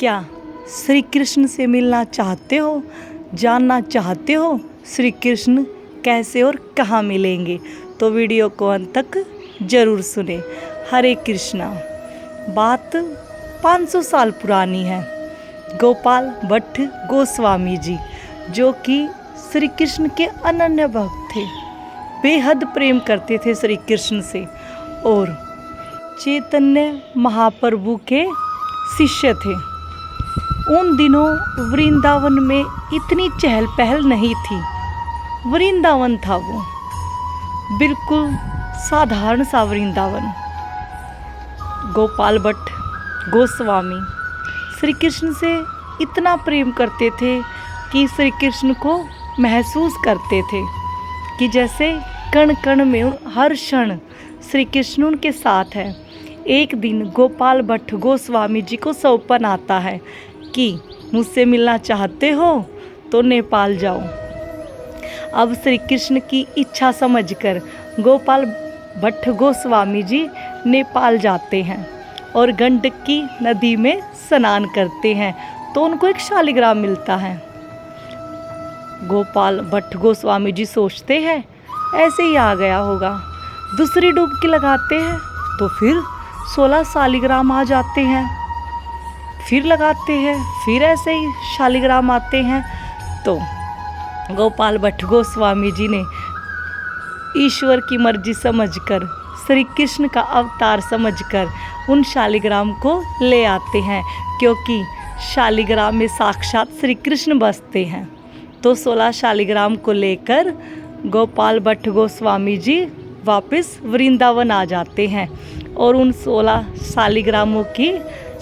क्या श्री कृष्ण से मिलना चाहते हो, जानना चाहते हो श्री कृष्ण कैसे और कहाँ मिलेंगे? तो वीडियो को अंत तक जरूर सुने। हरे कृष्णा। बात 500 साल पुरानी है। गोपाल भट्ट गोस्वामी जी, जो कि श्री कृष्ण के अनन्य भक्त थे, बेहद प्रेम करते थे श्री कृष्ण से और चैतन्य महाप्रभु के शिष्य थे। उन दिनों वृंदावन में इतनी चहल पहल नहीं थी। वृंदावन था वो, बिल्कुल साधारण सा वृंदावन। गोपाल भट्ट गोस्वामी श्री कृष्ण से इतना प्रेम करते थे कि श्री कृष्ण को महसूस करते थे कि जैसे कण कण में हर क्षण श्री कृष्ण उनके साथ है। एक दिन गोपाल भट्ट गोस्वामी जी को सौंपन आता है कि मुझसे मिलना चाहते हो तो नेपाल जाओ। अब श्री कृष्ण की इच्छा समझकर गोपाल भट्ट गोस्वामी जी नेपाल जाते हैं और गंडकी नदी में स्नान करते हैं तो उनको एक शालिग्राम मिलता है। गोपाल भट्ट गोस्वामी जी सोचते हैं ऐसे ही आ गया होगा। दूसरी डुबकी लगाते हैं तो फिर 16 शालिग्राम आ जाते हैं। फिर लगाते हैं, फिर ऐसे ही शालिग्राम आते हैं। तो गोपाल भट्ट गोस्वामी जी ने ईश्वर की मर्जी समझकर, श्री कृष्ण का अवतार समझकर उन शालिग्राम को ले आते हैं, क्योंकि शालिग्राम में साक्षात श्री कृष्ण बसते हैं। तो 16 शालिग्राम को लेकर गोपाल भट्ट गोस्वामी जी वापस वृंदावन आ जाते हैं और उन 16 शालिग्रामों की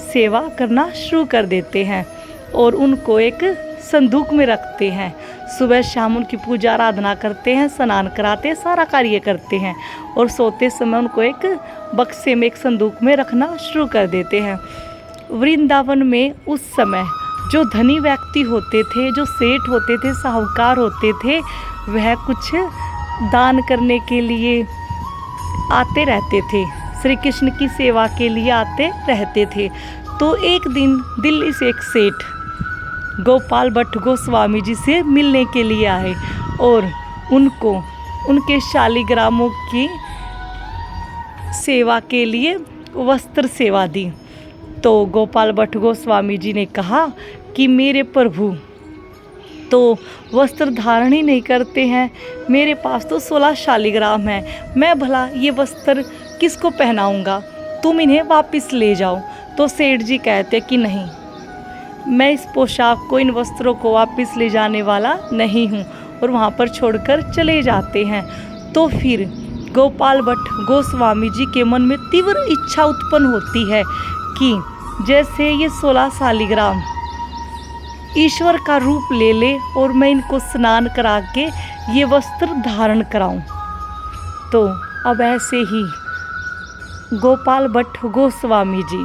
सेवा करना शुरू कर देते हैं और उनको एक संदूक में रखते हैं। सुबह शाम उनकी पूजा आराधना करते हैं, स्नान कराते हैं, सारा कार्य करते हैं और सोते समय उनको एक बक्से में, एक संदूक में रखना शुरू कर देते हैं। वृंदावन में उस समय जो धनी व्यक्ति होते थे, जो सेठ होते थे, साहूकार होते थे, वह कुछ दान करने के लिए आते रहते थे, श्री कृष्ण की सेवा के लिए आते रहते थे। तो एक दिन दिल्ली से एक सेठ गोपाल भट्ट गोस्वामी जी से मिलने के लिए आए और उनको उनके शालिग्रामों की सेवा के लिए वस्त्र सेवा दी। तो गोपाल भट्ट गोस्वामी जी ने कहा कि मेरे प्रभु तो वस्त्र धारण ही नहीं करते हैं, मेरे पास तो 16 शालिग्राम हैं, मैं भला ये वस्त्र किसको पहनाऊंगा, तुम इन्हें वापस ले जाओ। तो सेठ जी कहते कि नहीं, मैं इस पोशाक को, इन वस्त्रों को वापस ले जाने वाला नहीं हूँ और वहाँ पर छोड़कर चले जाते हैं। तो फिर गोपाल भट्ट गोस्वामी जी के मन में तीव्र इच्छा उत्पन्न होती है कि जैसे ये 16 शालिग्राम ईश्वर का रूप ले ले और मैं इनको स्नान करा के ये वस्त्र धारण कराऊं। तो अब ऐसे ही गोपाल भट्ट गोस्वामी जी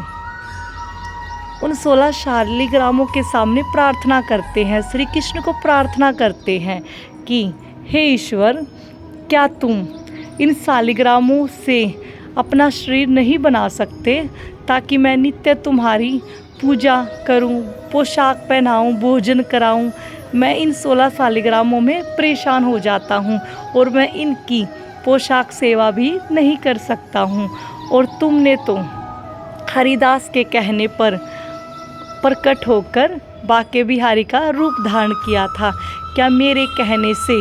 उन 16 शालिग्रामों के सामने प्रार्थना करते हैं, श्री कृष्ण को प्रार्थना करते हैं कि हे ईश्वर, क्या तुम इन शालिग्रामों से अपना शरीर नहीं बना सकते ताकि मैं नित्य तुम्हारी पूजा करूं, पोशाक पहनाऊं, भोजन कराऊं। मैं इन 16 शालिग्रामों में परेशान हो जाता हूं और मैं इनकी पोशाक सेवा भी नहीं कर सकता हूं। और तुमने तो हरिदास के कहने पर प्रकट होकर बाके बिहारी का रूप धारण किया था। क्या मेरे कहने से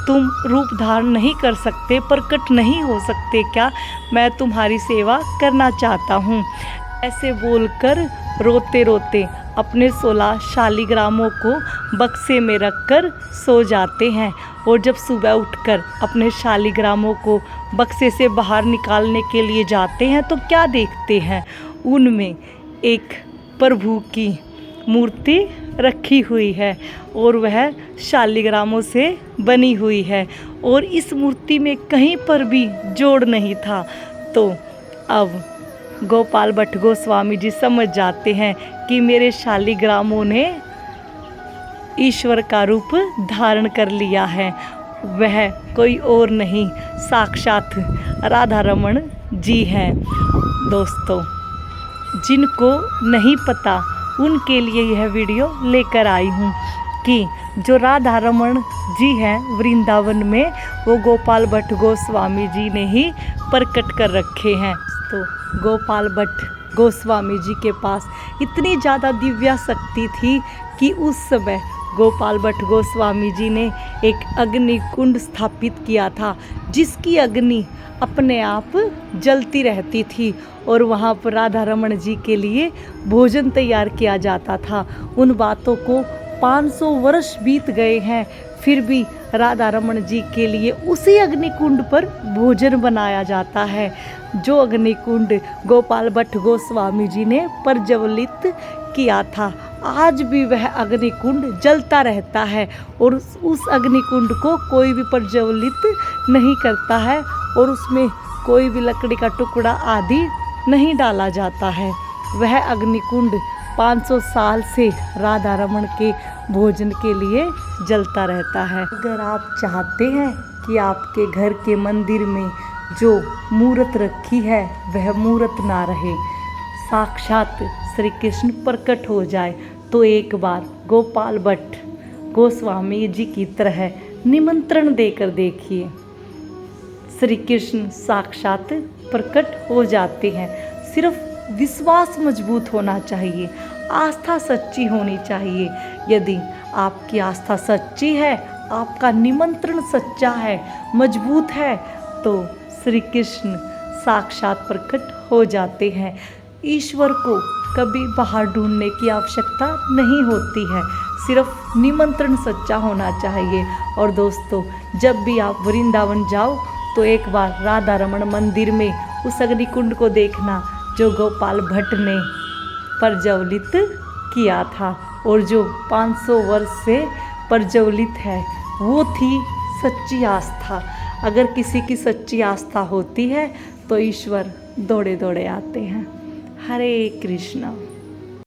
तुम रूप धारण नहीं कर सकते, प्रकट नहीं हो सकते क्या? मैं तुम्हारी सेवा करना चाहता हूँ। ऐसे बोलकर रोते रोते अपने 16 शालिग्रामों को बक्से में रखकर सो जाते हैं और जब सुबह उठकर अपने शालिग्रामों को बक्से से बाहर निकालने के लिए जाते हैं तो क्या देखते हैं, उनमें एक प्रभु की मूर्ति रखी हुई है और वह शालिग्रामों से बनी हुई है और इस मूर्ति में कहीं पर भी जोड़ नहीं था। तो अब गोपाल भट्ट गोस्वामी जी समझ जाते हैं कि मेरे शालिग्रामों ने ईश्वर का रूप धारण कर लिया है। वह कोई और नहीं, साक्षात राधा रमन जी हैं। दोस्तों, जिनको नहीं पता उनके लिए यह वीडियो लेकर आई हूँ कि जो राधा रमण जी हैं वृंदावन में, वो गोपाल भट्ट गोस्वामी जी ने ही प्रकट कर रखे हैं। तो गोपाल भट्ट गोस्वामी जी के पास इतनी ज़्यादा दिव्या शक्ति थी कि उस समय गोपाल भट्ट गोस्वामी जी ने एक अग्नि कुंड स्थापित किया था, जिसकी अग्नि अपने आप जलती रहती थी और वहाँ पर राधा रमण जी के लिए भोजन तैयार किया जाता था। उन बातों को 500 वर्ष बीत गए हैं, फिर भी राधा रमण जी के लिए उसी अग्निकुंड पर भोजन बनाया जाता है, जो अग्निकुंड गोपाल भट्ट गोस्वामी जी ने प्रज्वलित किया था। आज भी वह अग्निकुंड जलता रहता है और उस अग्निकुंड को कोई भी प्रज्वलित नहीं करता है और उसमें कोई भी लकड़ी का टुकड़ा आदि नहीं डाला जाता है। वह अग्निकुंड 500 साल से राधा रमण के भोजन के लिए जलता रहता है। अगर आप चाहते हैं कि आपके घर के मंदिर में जो मूर्त रखी है वह मूर्त ना रहे, साक्षात श्री कृष्ण प्रकट हो जाए, तो एक बार गोपाल भट्ट गोस्वामी जी की तरह निमंत्रण देकर देखिए। श्री कृष्ण साक्षात प्रकट हो जाते हैं। सिर्फ विश्वास मजबूत होना चाहिए, आस्था सच्ची होनी चाहिए। यदि आपकी आस्था सच्ची है, आपका निमंत्रण सच्चा है, मजबूत है, तो श्री कृष्ण साक्षात प्रकट हो जाते हैं। ईश्वर को कभी बाहर ढूंढने की आवश्यकता नहीं होती है, सिर्फ निमंत्रण सच्चा होना चाहिए। और दोस्तों, जब भी आप वृंदावन जाओ तो एक बार राधा रमण मंदिर में उस अग्निकुंड को देखना जो गोपाल भट्ट ने प्रज्वलित किया था और जो 500 वर्ष से प्रज्वलित है। वो थी सच्ची आस्था। अगर किसी की सच्ची आस्था होती है तो ईश्वर दौड़े दौड़े आते हैं। हरे कृष्णा।